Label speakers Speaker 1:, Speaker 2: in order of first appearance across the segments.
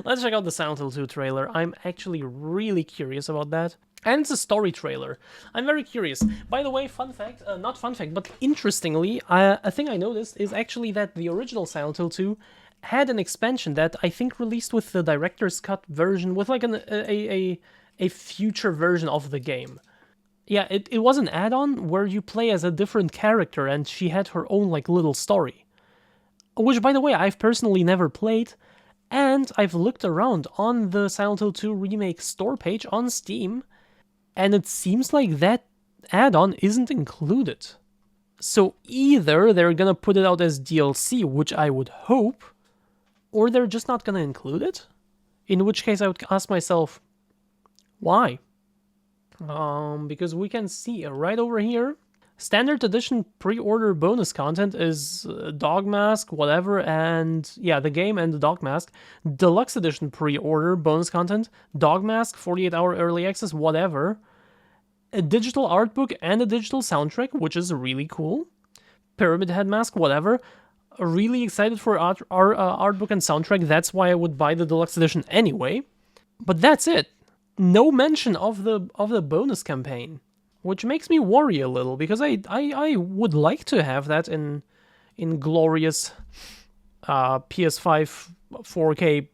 Speaker 1: Let's check out the Silent Hill 2 trailer. I'm actually really curious about that. And it's a story trailer. I'm very curious. By the way, fun fact, not fun fact, but interestingly, a thing I noticed is actually that the original Silent Hill 2 had an expansion that I think released with the director's cut version, with like a future version of the game. Yeah, it was an add-on where you play as a different character and she had her own like little story. Which, by the way, I've personally never played, and I've looked around on the Silent Hill 2 Remake store page on Steam, and it seems like that add-on isn't included. So either they're gonna put it out as DLC, which I would hope, or they're just not gonna include it. In which case I would ask myself, why? Because we can see right over here, Standard Edition pre-order bonus content is Dog Mask, whatever, and yeah, the game and the Dog Mask. Deluxe Edition pre-order bonus content, Dog Mask, 48-hour early access, whatever. A digital art book and a digital soundtrack, which is really cool. Pyramid Head Mask, whatever. Really excited for our art book and soundtrack. That's why I would buy the Deluxe Edition anyway. But that's it. No mention of the bonus campaign, which makes me worry a little, because I would like to have that in glorious PS5 4K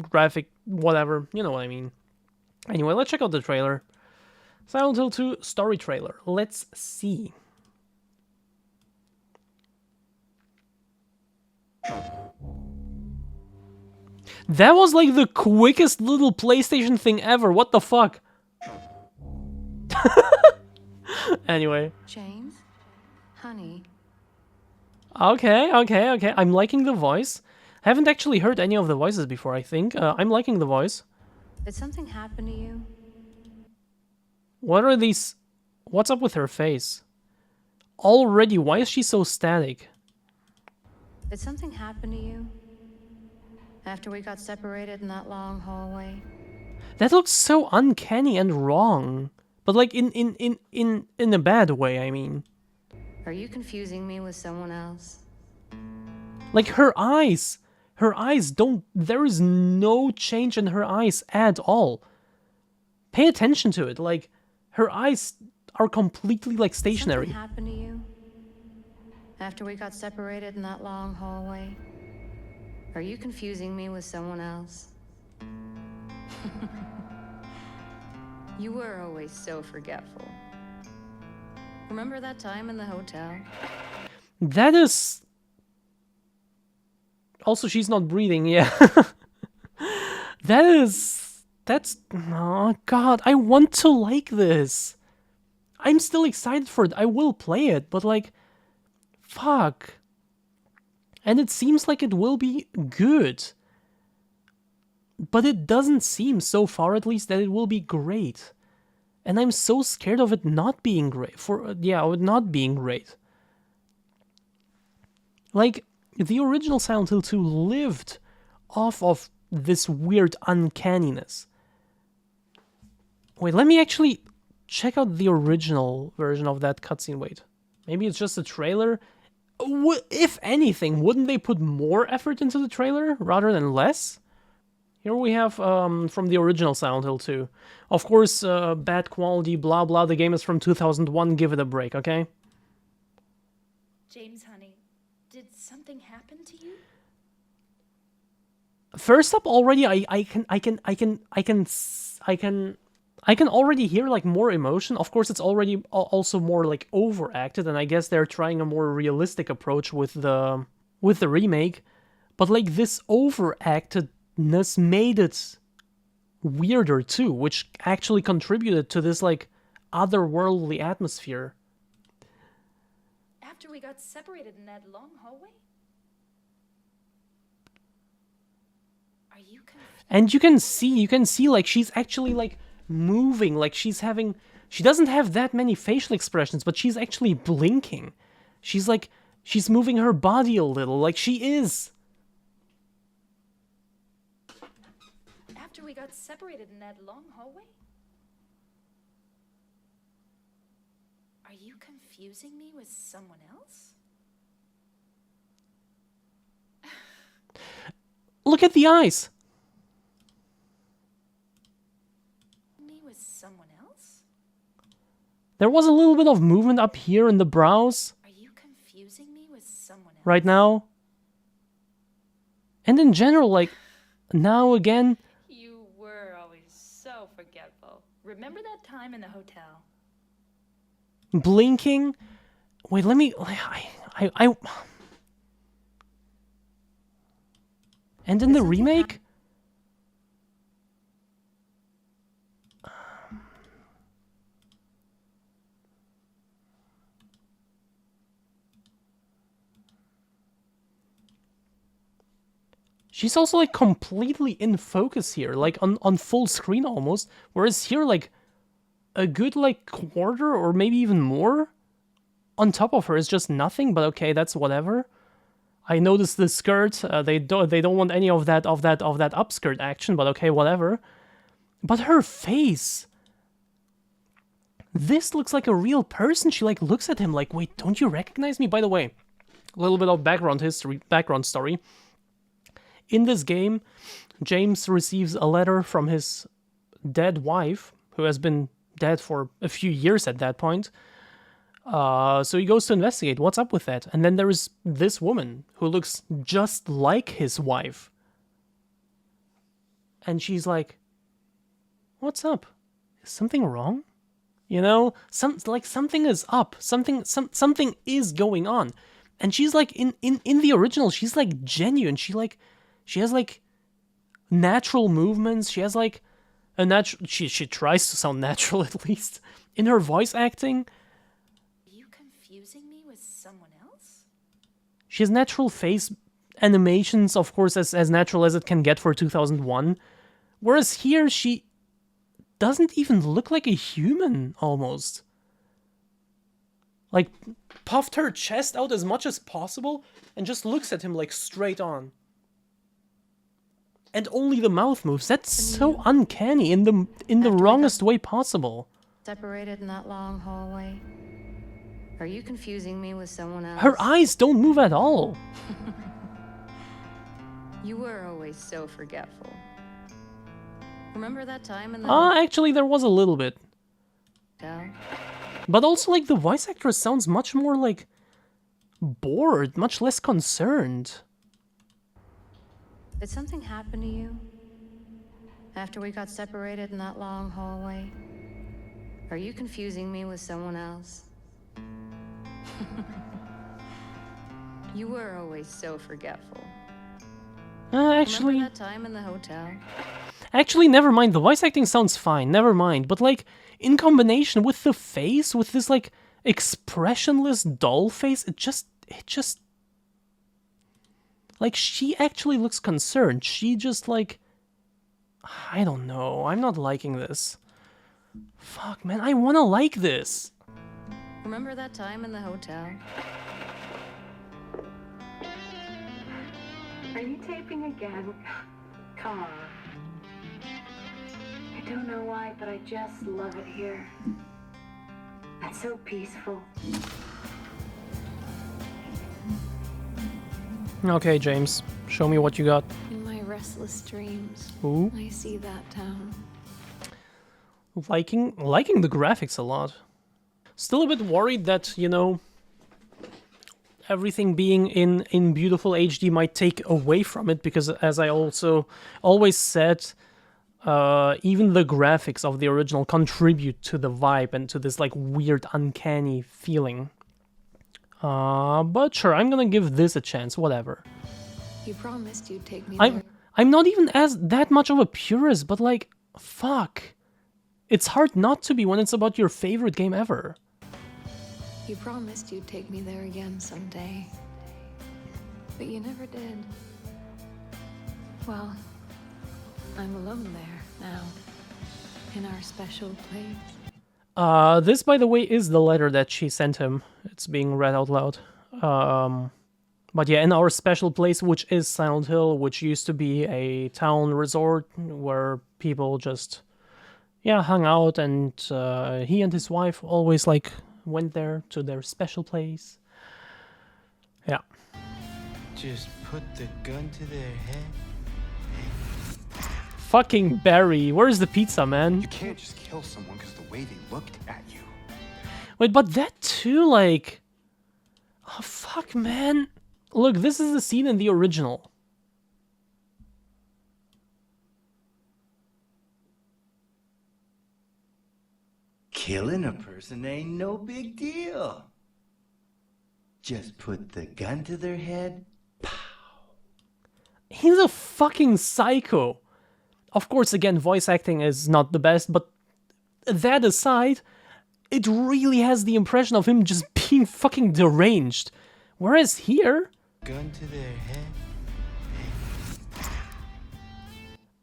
Speaker 1: graphic, whatever, you know what I mean. Anyway, let's check out the trailer. Silent Hill 2 story trailer. Let's see. That was like the quickest little PlayStation thing ever. What the fuck? Anyway.
Speaker 2: James? Honey?
Speaker 1: Okay. I'm liking the voice. Haven't actually heard any of the voices before, I think. I'm liking the voice.
Speaker 2: Did something happen to you?
Speaker 1: What are these? What's up with her face? Already, why is she so static?
Speaker 2: Did something happen to you? After we got separated in that long hallway?
Speaker 1: That looks so uncanny and wrong. But like in a bad way, I mean.
Speaker 2: Are you confusing me with someone else?
Speaker 1: Like her eyes don't, there is no change in her eyes at all. Pay attention to it, like her eyes are completely like stationary.
Speaker 2: Something happened to you? After we got separated in that long hallway? Are you confusing me with someone else? You were always so forgetful. Remember that time in the hotel?
Speaker 1: That is... Also, she's not breathing, yeah. That's... Oh, God, I want to like this. I'm still excited for it. I will play it, but like... Fuck. And it seems like it will be good. But it doesn't seem, so far at least, that it will be great. And I'm so scared of it not being great. Of it not being great. Like, the original Silent Hill 2 lived off of this weird uncanniness. Wait, let me actually check out the original version of that cutscene. Wait, maybe it's just a trailer? If anything, wouldn't they put more effort into the trailer rather than less? Here we have from the original Silent Hill 2. Of course, bad quality, blah blah, the game is from 2001, give it a break, okay?
Speaker 3: James, honey, did something happen to you?
Speaker 1: First up, already I can already hear like more emotion. Of course, it's already also more like overacted, and I guess they're trying a more realistic approach with the remake. But like this overactedness made it weirder too, which actually contributed to this like otherworldly atmosphere.
Speaker 3: After we got separated in that long hallway? Are you confused?
Speaker 1: And you can see like she's actually like moving, like she doesn't have that many facial expressions, but she's actually blinking. She's moving her body a little, like she is.
Speaker 3: After we got separated in that long hallway? Are you confusing me with someone else?
Speaker 1: Look at the eyes. There was a little bit of movement up here in the brows
Speaker 3: Are you confusing me with someone else?
Speaker 1: right now. And in general, like, now again...
Speaker 3: You were always so forgetful. Remember that time in the hotel?
Speaker 1: Blinking. Wait, let me... And in the remake? She's also like completely in focus here, like on full screen almost. Whereas here, like a good like quarter or maybe even more on top of her is just nothing. But okay, that's whatever. I noticed the skirt. They don't want any of that upskirt action. But okay, whatever. But her face. This looks like a real person. She like looks at him like, wait, don't you recognize me? By the way, a little bit of background story. In this game, James receives a letter from his dead wife, who has been dead for a few years at that point. So he goes to investigate what's up with that. And then there is this woman who looks just like his wife. And she's like, what's up? Is something wrong? You know, something is up. Something is going on. And she's like, in the original, she's like genuine. She has like natural movements. She has like a natural. She tries to sound natural at least in her voice acting.
Speaker 3: Are you confusing me with someone else?
Speaker 1: She has natural face animations, of course, as natural as it can get for 2001. Whereas here, she doesn't even look like a human almost. Like puffed her chest out as much as possible and just looks at him like straight on. And only the mouth moves. That's so uncanny in the wrongest way possible.
Speaker 2: Separated in that long hallway. Are you confusing me with someone else?
Speaker 1: Her eyes don't move at all.
Speaker 2: You were always so forgetful. Remember that time in the
Speaker 1: Actually, there was a little bit.
Speaker 2: hotel?
Speaker 1: But also, like, the voice actress sounds much more, like, bored, much less concerned.
Speaker 2: Did something happen to you? After we got separated in that long hallway? Are you confusing me with someone else? You were always so forgetful.
Speaker 1: Actually...
Speaker 2: Remember that time in the hotel?
Speaker 1: Actually, never mind. The voice acting sounds fine. Never mind. But, like, in combination with the face, with this, like, expressionless doll face, it just... Like, she actually looks concerned. She just, like... I don't know. I'm not liking this. Fuck, man. I want to like this.
Speaker 2: Remember that time in the hotel?
Speaker 4: Are you taping again? Come on. I don't know why, but I just love it here. It's so peaceful.
Speaker 1: Okay, James. Show me what you got.
Speaker 5: In my restless dreams,
Speaker 1: Ooh.
Speaker 5: I see that town.
Speaker 1: Liking the graphics a lot. Still a bit worried that, you know, everything being in beautiful HD might take away from it, because as I also always said, even the graphics of the original contribute to the vibe and to this like weird uncanny feeling. But sure, I'm gonna give this a chance, whatever.
Speaker 5: You promised you'd take me there.
Speaker 1: I'm not even as that much of a purist, but like, fuck. It's hard not to be when it's about your favorite game ever.
Speaker 5: You promised you'd take me there again someday. But you never did. Well, I'm alone there now. In our special place.
Speaker 1: This, by the way, is the letter that she sent him. It's being read out loud. But yeah, in our special place, which is Silent Hill, which used to be a town resort where people just, yeah, hung out, and he and his wife always, like, went there to their special place. Yeah.
Speaker 6: Just put the gun to their head.
Speaker 1: Fucking Barry, where's the pizza, man?
Speaker 7: You can't just kill someone because of the way they looked at you.
Speaker 1: Wait, but that too, like... Oh, fuck, man. Look, this is the scene in the original.
Speaker 7: Killing a person ain't no big deal. Just put the gun to their head.
Speaker 1: He's a fucking psycho. Of course, again, voice acting is not the best, but that aside, it really has the impression of him just being fucking deranged. Whereas here...
Speaker 6: Gun to their head.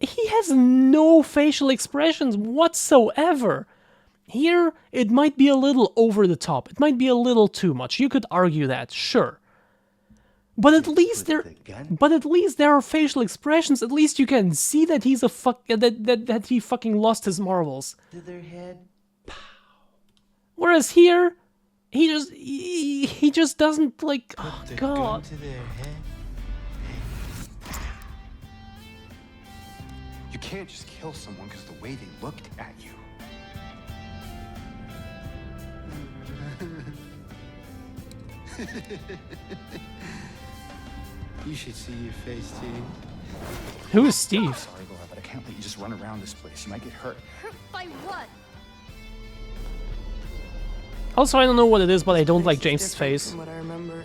Speaker 1: He has no facial expressions whatsoever. Here, it might be a little over the top. It might be a little too much. You could argue that, sure. But at least there are facial expressions. At least you can see that he's a that he fucking lost his marbles.
Speaker 7: To their head.
Speaker 1: Whereas here, he just doesn't, like, oh
Speaker 6: The
Speaker 1: god.
Speaker 6: gun to their head.
Speaker 8: You can't just kill someone because the way they looked at you.
Speaker 6: You should see your face, T.
Speaker 1: Who is Steve?
Speaker 8: Sorry, Laura, but I can't let you just run around this place. You might get hurt.
Speaker 2: By what?
Speaker 1: Also, I don't know what it is, but I don't like James's face.
Speaker 9: From what I remember.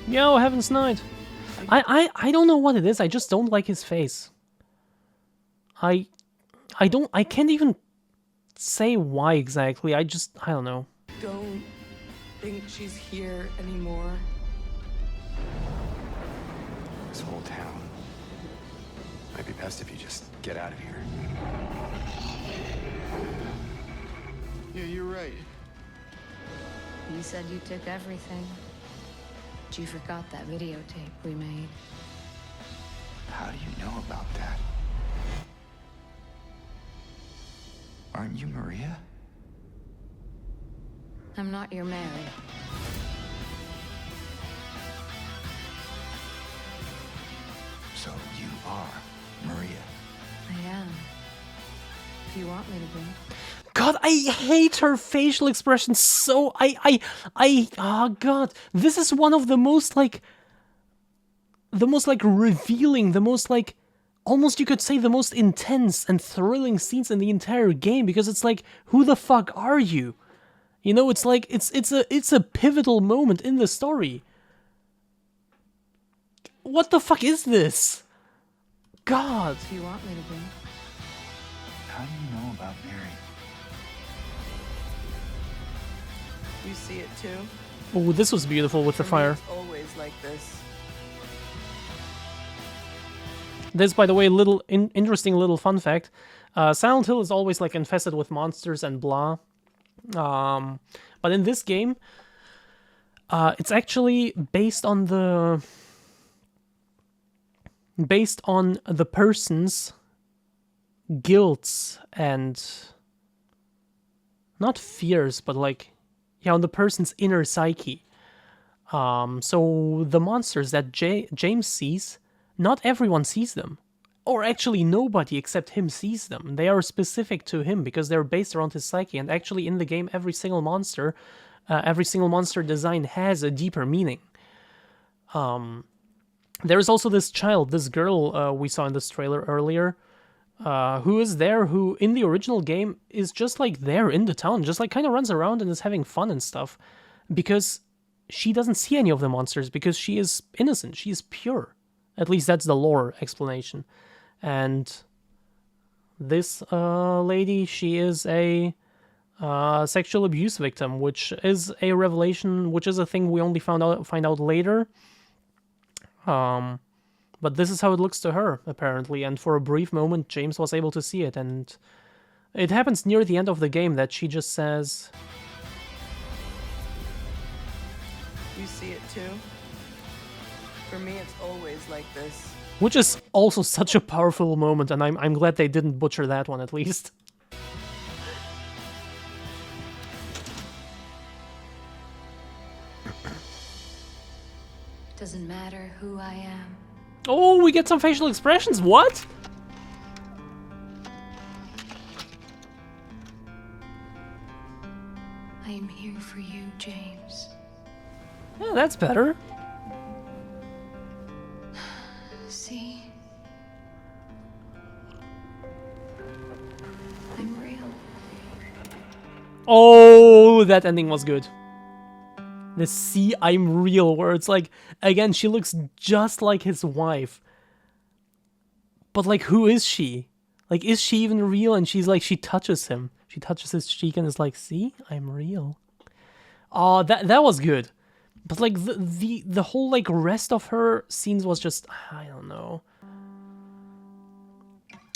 Speaker 1: Yo, Heaven's Knight. I don't know what it is. I just don't like his face. I can't even say why exactly. I don't know.
Speaker 9: Don't think she's here anymore.
Speaker 8: This whole town might be best if you just get out of here.
Speaker 6: Yeah, you're right.
Speaker 2: You said you took everything. But you forgot that videotape we made.
Speaker 8: How do you know about that? Aren't you Maria?
Speaker 2: I'm not your Mary.
Speaker 8: So you are Maria.
Speaker 2: I am. If you want me to be.
Speaker 1: God, I hate her facial expressions so... oh god, this is one of the most, like... The most, like, revealing, the most, like... Almost, you could say, the most intense and thrilling scenes in the entire game, because it's like, who the fuck are you? You know, it's like, it's a pivotal moment in the story. What the fuck is this? God.
Speaker 2: If you want me to be.
Speaker 8: How do you know about Mary?
Speaker 9: You see it too?
Speaker 1: Oh, this was beautiful with the
Speaker 9: For me,
Speaker 1: fire.
Speaker 9: It's always like this.
Speaker 1: This, by the way, interesting little fun fact. Silent Hill is always, like, infested with monsters and blah. But in this game, it's actually based on the person's guilts and not fears, but, like, yeah, on the person's inner psyche. So the monsters that James sees, not everyone sees them. Or actually nobody except him sees them. They are specific to him because they're based around his psyche. And actually in the game, every single monster design has a deeper meaning. There is also this child, this girl we saw in this trailer earlier, who is there, who in the original game is just like there in the town, just like kind of runs around and is having fun and stuff. Because she doesn't see any of the monsters because she is innocent, she is pure. At least that's the lore explanation. And this lady, she is a sexual abuse victim, which is a revelation, which is a thing we only find out later. But this is how it looks to her, apparently. And for a brief moment, James was able to see it. And it happens near the end of the game that she just says...
Speaker 9: You see it too? For me, it's always like this.
Speaker 1: Which is also such a powerful moment, and I'm glad they didn't butcher that one, at least.
Speaker 2: Doesn't matter who I am.
Speaker 1: Oh, we get some facial expressions, what?
Speaker 5: I am here for you, James.
Speaker 1: Yeah, that's better.
Speaker 5: See? I'm real.
Speaker 1: Oh, that ending was good. The "see, I'm real," where it's like, again, she looks just like his wife. But like, who is she? Like, is she even real? And she's like, she touches him. She touches his cheek and is like, "See, I'm real." Oh, that was good. But like the whole like rest of her scenes was just, I don't know.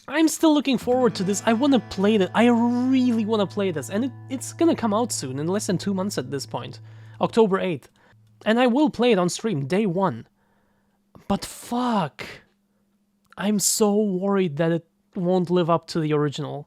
Speaker 1: I'm still looking forward to this. I want to play it. I really want to play this, and it's gonna come out soon, in less than 2 months at this point, October 8th, and I will play it on stream day 1. But fuck, I'm so worried that it won't live up to the original.